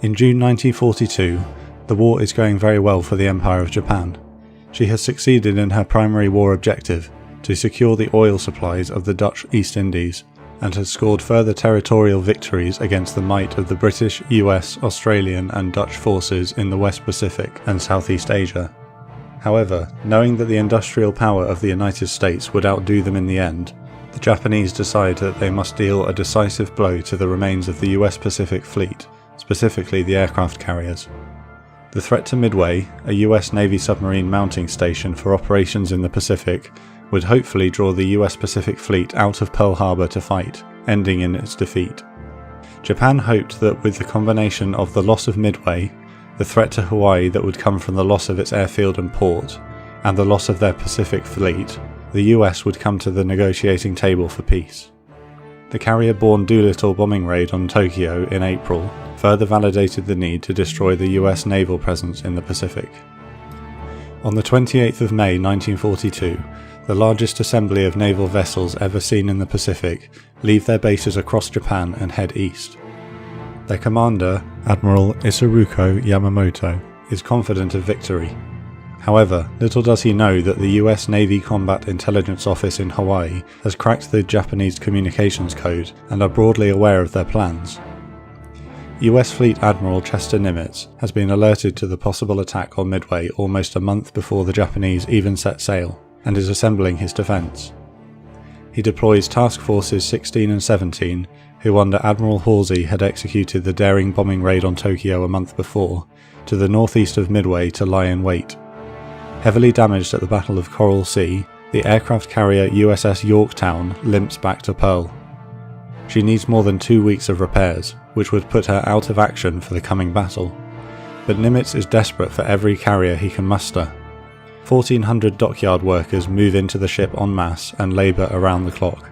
In June 1942, the war is going very well for the Empire of Japan. She has succeeded in her primary war objective, to secure the oil supplies of the Dutch East Indies, and has scored further territorial victories against the might of the British, US, Australian and Dutch forces in the West Pacific and Southeast Asia. However, knowing that the industrial power of the United States would outdo them in the end, the Japanese decide that they must deal a decisive blow to the remains of the US Pacific Fleet, specifically the aircraft carriers. The threat to Midway, a US Navy submarine mounting station for operations in the Pacific, would hopefully draw the US Pacific Fleet out of Pearl Harbor to fight, ending in its defeat. Japan hoped that with the combination of the loss of Midway, the threat to Hawaii that would come from the loss of its airfield and port, and the loss of their Pacific Fleet, the US would come to the negotiating table for peace. The carrier-borne Doolittle bombing raid on Tokyo in April further validated the need to destroy the US naval presence in the Pacific. On the 28th of May 1942, the largest assembly of naval vessels ever seen in the Pacific leave their bases across Japan and head east. Their commander, Admiral Isoroku Yamamoto, is confident of victory. However, little does he know that the US Navy Combat Intelligence Office in Hawaii has cracked the Japanese communications code and are broadly aware of their plans. US Fleet Admiral Chester Nimitz has been alerted to the possible attack on Midway almost a month before the Japanese even set sail, and is assembling his defence. He deploys Task Forces 16 and 17, who under Admiral Halsey had executed the daring bombing raid on Tokyo a month before, to the northeast of Midway to lie in wait. Heavily damaged at the Battle of Coral Sea, the aircraft carrier USS Yorktown limps back to Pearl. She needs more than 2 weeks of repairs, which would put her out of action for the coming battle. But Nimitz is desperate for every carrier he can muster. 1,400 dockyard workers move into the ship en masse and labour around the clock.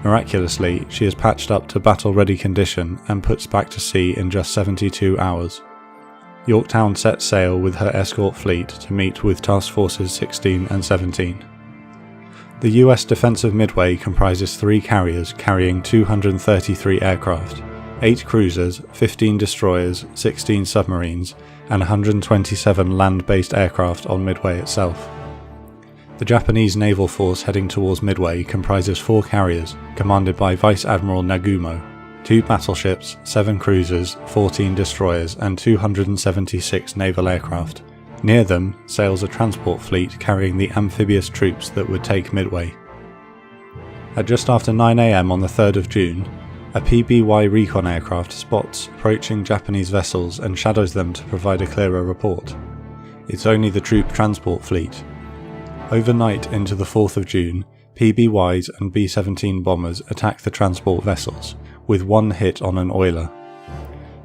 Miraculously, she is patched up to battle-ready condition and puts back to sea in just 72 hours. Yorktown sets sail with her escort fleet to meet with Task Forces 16 and 17. The US defence of Midway comprises 3 carriers carrying 233 aircraft, 8 cruisers, 15 destroyers, 16 submarines, and 127 land-based aircraft on Midway itself. The Japanese naval force heading towards Midway comprises 4 carriers, commanded by Vice Admiral Nagumo, 2 battleships, 7 cruisers, 14 destroyers, and 276 naval aircraft. Near them sails a transport fleet carrying the amphibious troops that would take Midway. At just after 9 AM on the 3rd of June, a PBY recon aircraft spots approaching Japanese vessels and shadows them to provide a clearer report. It's only the troop transport fleet. Overnight into the 4th of June, PBYs and B-17 bombers attack the transport vessels, with 1 hit on an oiler.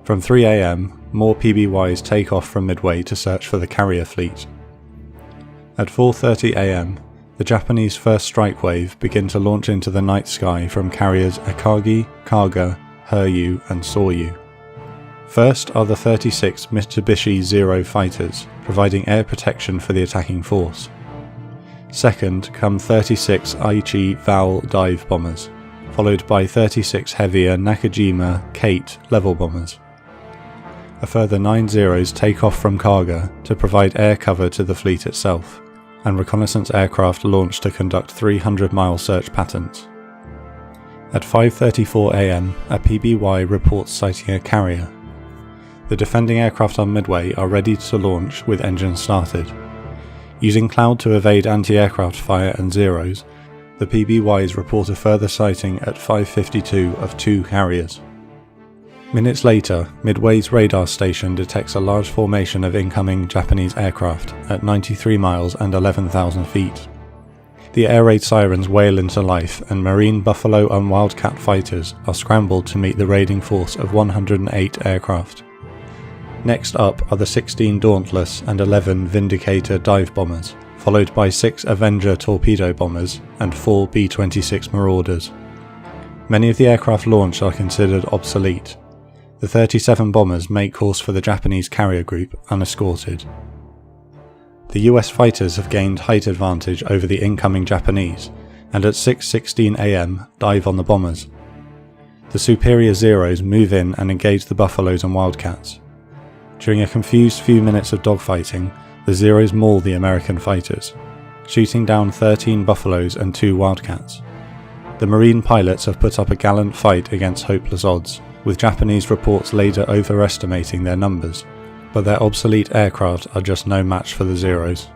From 3 AM, more PBYs take off from Midway to search for the carrier fleet. At 4:30 AM, the Japanese first strike wave begin to launch into the night sky from carriers Akagi, Kaga, Hiryu and Soryu. First are the 36 Mitsubishi Zero fighters, providing air protection for the attacking force. Second come 36 Aichi Val dive bombers, followed by 36 heavier Nakajima Kate level bombers. A further 9 Zeros take off from Kaga to provide air cover to the fleet itself, and reconnaissance aircraft launch to conduct 300-mile search patterns. At 5:34 AM, a PBY reports sighting a carrier. The defending aircraft on Midway are ready to launch with engines started. Using cloud to evade anti-aircraft fire and Zeros, the PBYs report a further sighting at 5:52 of 2 carriers. Minutes later, Midway's radar station detects a large formation of incoming Japanese aircraft at 93 miles and 11,000 feet. The air raid sirens wail into life, and Marine Buffalo and Wildcat fighters are scrambled to meet the raiding force of 108 aircraft. Next up are the 16 Dauntless and 11 Vindicator dive bombers, followed by 6 Avenger torpedo bombers and 4 B-26 Marauders. Many of the aircraft launched are considered obsolete. The 37 bombers make course for the Japanese carrier group unescorted. The US fighters have gained height advantage over the incoming Japanese, and at 6:16 AM dive on the bombers. The superior Zeros move in and engage the Buffaloes and Wildcats. During a confused few minutes of dogfighting, the Zeros maul the American fighters, shooting down 13 Buffaloes and 2 Wildcats. The Marine pilots have put up a gallant fight against hopeless odds, with Japanese reports later overestimating their numbers, but their obsolete aircraft are just no match for the Zeros.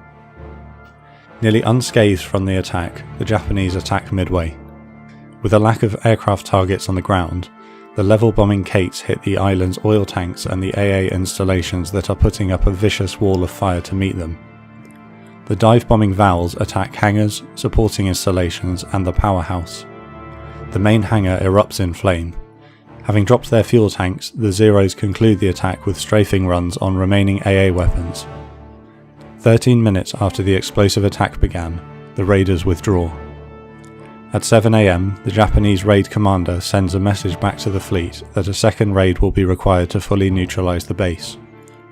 Nearly unscathed from the attack, the Japanese attack Midway. With a lack of aircraft targets on the ground, the level-bombing Kates hit the island's oil tanks and the AA installations that are putting up a vicious wall of fire to meet them. The dive-bombing Vals attack hangars, supporting installations, and the powerhouse. The main hangar erupts in flame. Having dropped their fuel tanks, the Zeros conclude the attack with strafing runs on remaining AA weapons. 13 minutes after the explosive attack began, the raiders withdraw. At 7 AM, the Japanese raid commander sends a message back to the fleet that a second raid will be required to fully neutralise the base.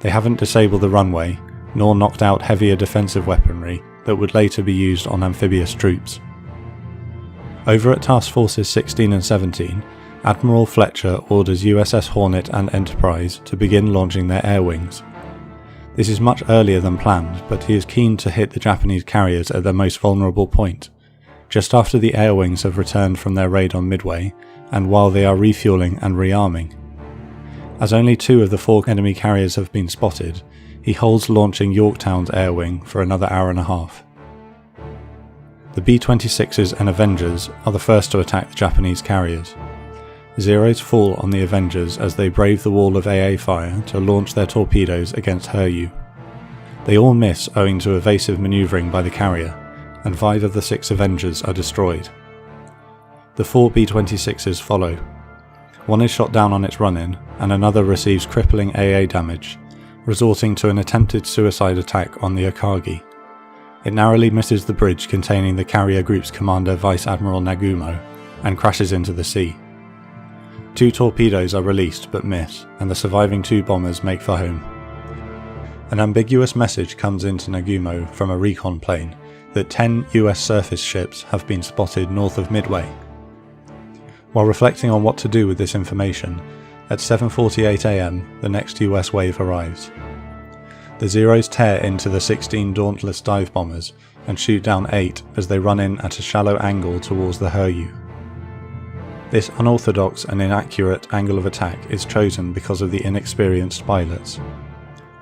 They haven't disabled the runway, nor knocked out heavier defensive weaponry that would later be used on amphibious troops. Over at Task Forces 16 and 17, Admiral Fletcher orders USS Hornet and Enterprise to begin launching their air wings. This is much earlier than planned, but he is keen to hit the Japanese carriers at their most vulnerable point, just after the air wings have returned from their raid on Midway, and while they are refueling and rearming. As only 2 of the 4 enemy carriers have been spotted, he holds launching Yorktown's air wing for another hour and a half. The B-26s and Avengers are the first to attack the Japanese carriers. Zeros fall on the Avengers as they brave the wall of AA fire to launch their torpedoes against Hiryu. They all miss owing to evasive manoeuvring by the carrier, and 5 of the 6 Avengers are destroyed. The 4 B-26s follow. One is shot down on its run-in, and another receives crippling AA damage, resorting to an attempted suicide attack on the Akagi. It narrowly misses the bridge containing the carrier group's commander Vice Admiral Nagumo, and crashes into the sea. 2 torpedoes are released but miss, and the surviving 2 bombers make for home. An ambiguous message comes into Nagumo from a recon plane that 10 US surface ships have been spotted north of Midway. While reflecting on what to do with this information, at 7:48 AM the next US wave arrives. The Zeros tear into the 16 Dauntless dive bombers and shoot down 8 as they run in at a shallow angle towards the Hiryu. This unorthodox and inaccurate angle of attack is chosen because of the inexperienced pilots.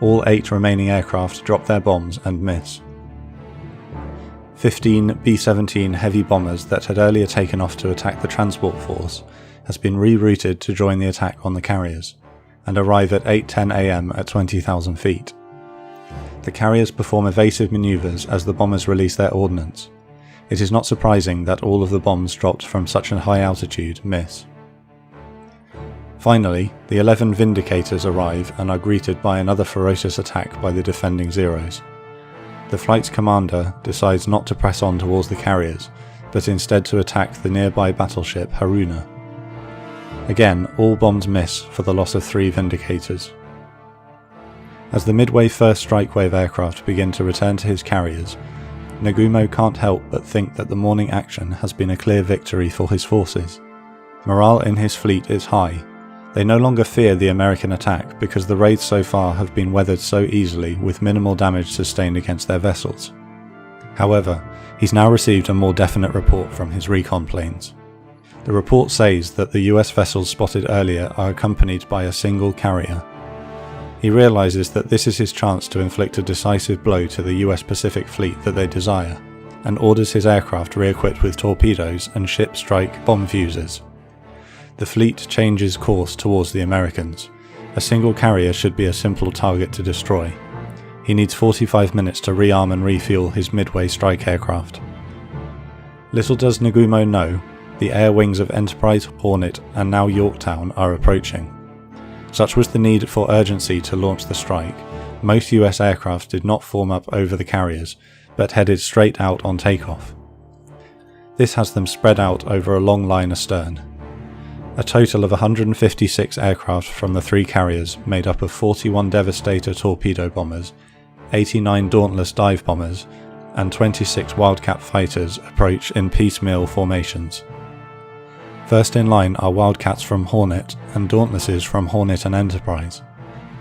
All 8 remaining aircraft drop their bombs and miss. 15 B-17 heavy bombers that had earlier taken off to attack the transport force has been rerouted to join the attack on the carriers, and arrive at 8:10 AM at 20,000 feet. The carriers perform evasive manoeuvres as the bombers release their ordnance. It is not surprising that all of the bombs dropped from such a high altitude miss. Finally, the 11 Vindicators arrive and are greeted by another ferocious attack by the defending Zeros. The flight's commander decides not to press on towards the carriers, but instead to attack the nearby battleship Haruna. Again, all bombs miss for the loss of 3 Vindicators. As the Midway first strike wave aircraft begin to return to his carriers, Nagumo can't help but think that the morning action has been a clear victory for his forces. Morale in his fleet is high. They no longer fear the American attack because the raids so far have been weathered so easily with minimal damage sustained against their vessels. However, he's now received a more definite report from his recon planes. The report says that the US vessels spotted earlier are accompanied by a single carrier. He realises that this is his chance to inflict a decisive blow to the US Pacific Fleet that they desire, and orders his aircraft re-equipped with torpedoes and ship strike bomb fuses. The fleet changes course towards the Americans. A single carrier should be a simple target to destroy. He needs 45 minutes to rearm and refuel his Midway strike aircraft. Little does Nagumo know, the air wings of Enterprise, Hornet and now Yorktown are approaching. Such was the need for urgency to launch the strike, most US aircraft did not form up over the carriers, but headed straight out on takeoff. This has them spread out over a long line astern. A total of 156 aircraft from the 3 carriers made up of 41 Devastator torpedo bombers, 89 Dauntless dive bombers, and 26 Wildcat fighters approach in piecemeal formations. First in line are Wildcats from Hornet and Dauntlesses from Hornet and Enterprise.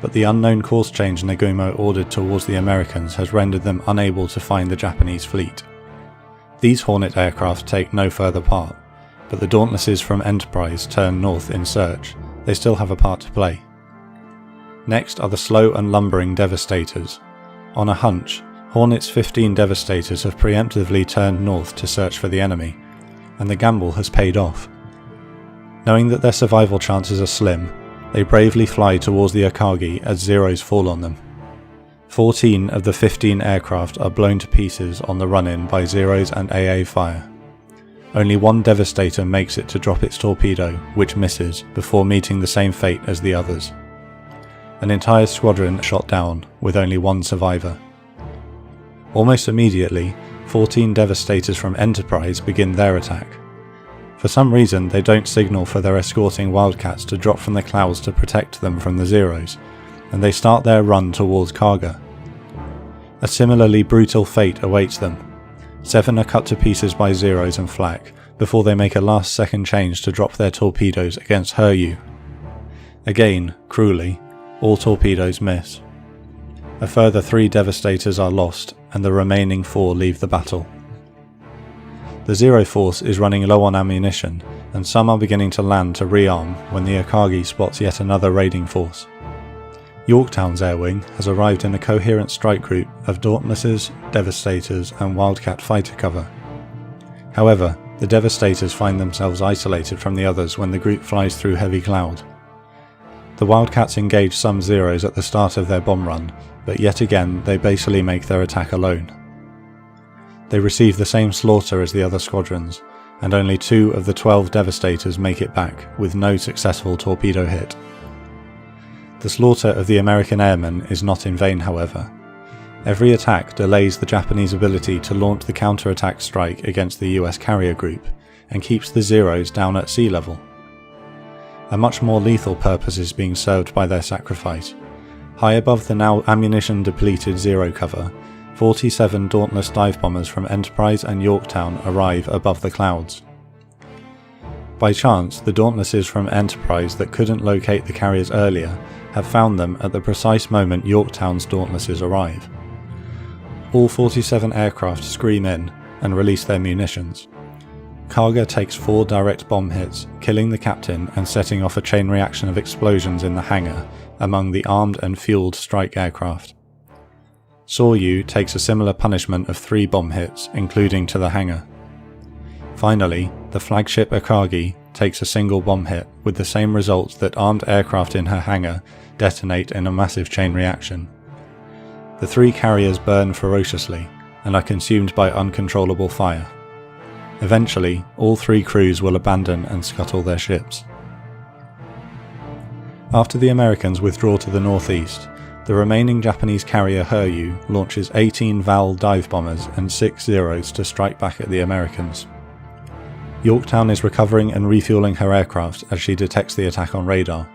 but the unknown course change Nagumo ordered towards the Americans has rendered them unable to find the Japanese fleet. These Hornet aircraft take no further part, but the Dauntlesses from Enterprise turn north in search. They still have a part to play. Next are the slow and lumbering Devastators. On a hunch, Hornet's 15 Devastators have preemptively turned north to search for the enemy, and the gamble has paid off. Knowing that their survival chances are slim, they bravely fly towards the Akagi as Zeros fall on them. 14 of the 15 aircraft are blown to pieces on the run-in by Zeros and AA fire. Only one Devastator makes it to drop its torpedo, which misses, before meeting the same fate as the others. An entire squadron shot down, with only one survivor. Almost immediately, 14 Devastators from Enterprise begin their attack. For some reason, they don't signal for their escorting Wildcats to drop from the clouds to protect them from the Zeros, and they start their run towards Kaga. A similarly brutal fate awaits them. 7 are cut to pieces by Zeros and Flak, before they make a last-second change to drop their torpedoes against Hiryu. Again, cruelly, all torpedoes miss. A further 3 Devastators are lost, and the remaining 4 leave the battle. The Zero force is running low on ammunition, and some are beginning to land to rearm when the Akagi spots yet another raiding force. Yorktown's air wing has arrived in a coherent strike group of Dauntlesses, Devastators and Wildcat fighter cover. However, the Devastators find themselves isolated from the others when the group flies through heavy cloud. The Wildcats engage some Zeros at the start of their bomb run, but yet again they basically make their attack alone. They receive the same slaughter as the other squadrons, and only 2 of the 12 Devastators make it back, with no successful torpedo hit. The slaughter of the American airmen is not in vain, however. Every attack delays the Japanese ability to launch the counter-attack strike against the US carrier group, and keeps the Zeros down at sea level. A much more lethal purpose is being served by their sacrifice. High above the now ammunition-depleted Zero cover, 47 Dauntless dive bombers from Enterprise and Yorktown arrive above the clouds. By chance, the Dauntlesses from Enterprise that couldn't locate the carriers earlier have found them at the precise moment Yorktown's Dauntlesses arrive. All 47 aircraft scream in and release their munitions. Kaga takes 4 direct bomb hits, killing the captain and setting off a chain reaction of explosions in the hangar among the armed and fueled strike aircraft. Soryu takes a similar punishment of 3 bomb hits, including to the hangar. Finally, the flagship Akagi takes a single bomb hit, with the same results that armed aircraft in her hangar detonate in a massive chain reaction. The 3 carriers burn ferociously, and are consumed by uncontrollable fire. Eventually, all 3 crews will abandon and scuttle their ships. After the Americans withdraw to the northeast, the remaining Japanese carrier Hiryu launches 18 Val dive bombers and 6 Zeros to strike back at the Americans. Yorktown is recovering and refueling her aircraft as she detects the attack on radar.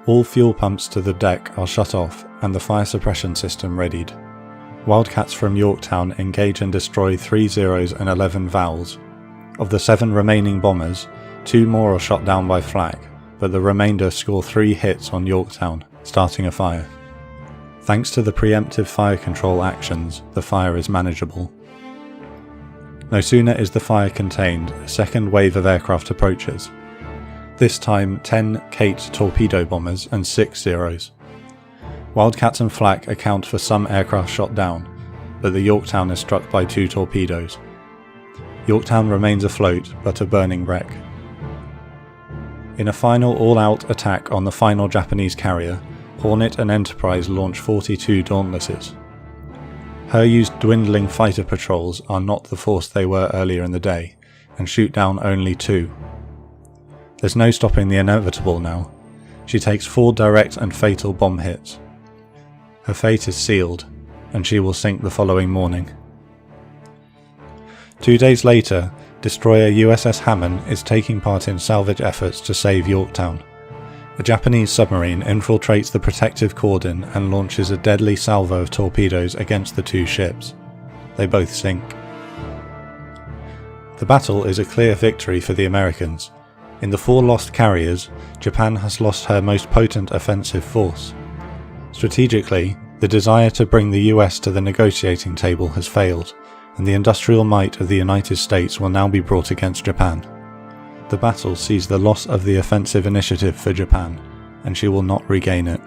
All fuel pumps to the deck are shut off and the fire suppression system readied. Wildcats from Yorktown engage and destroy 3 Zeros and 11 Vals. Of the 7 remaining bombers, 2 more are shot down by flak, but the remainder score 3 hits on Yorktown, starting a fire. Thanks to the preemptive fire control actions, the fire is manageable. No sooner is the fire contained, a second wave of aircraft approaches. This time 10 Kate torpedo bombers and 6 Zeros. Wildcats and flak account for some aircraft shot down, but the Yorktown is struck by 2 torpedoes. Yorktown remains afloat, but a burning wreck. In a final all-out attack on the final Japanese carrier, Hornet and Enterprise launch 42 Dauntlesses. Hiryu's dwindling fighter patrols are not the force they were earlier in the day, and shoot down only 2. There's no stopping the inevitable now. She takes 4 direct and fatal bomb hits. Her fate is sealed, and she will sink the following morning. 2 days later, destroyer USS Hammond is taking part in salvage efforts to save Yorktown. A Japanese submarine infiltrates the protective cordon and launches a deadly salvo of torpedoes against the 2 ships. They both sink. The battle is a clear victory for the Americans. In the 4 lost carriers, Japan has lost her most potent offensive force. Strategically, the desire to bring the US to the negotiating table has failed, and the industrial might of the United States will now be brought against Japan. The battle sees the loss of the offensive initiative for Japan, and she will not regain it.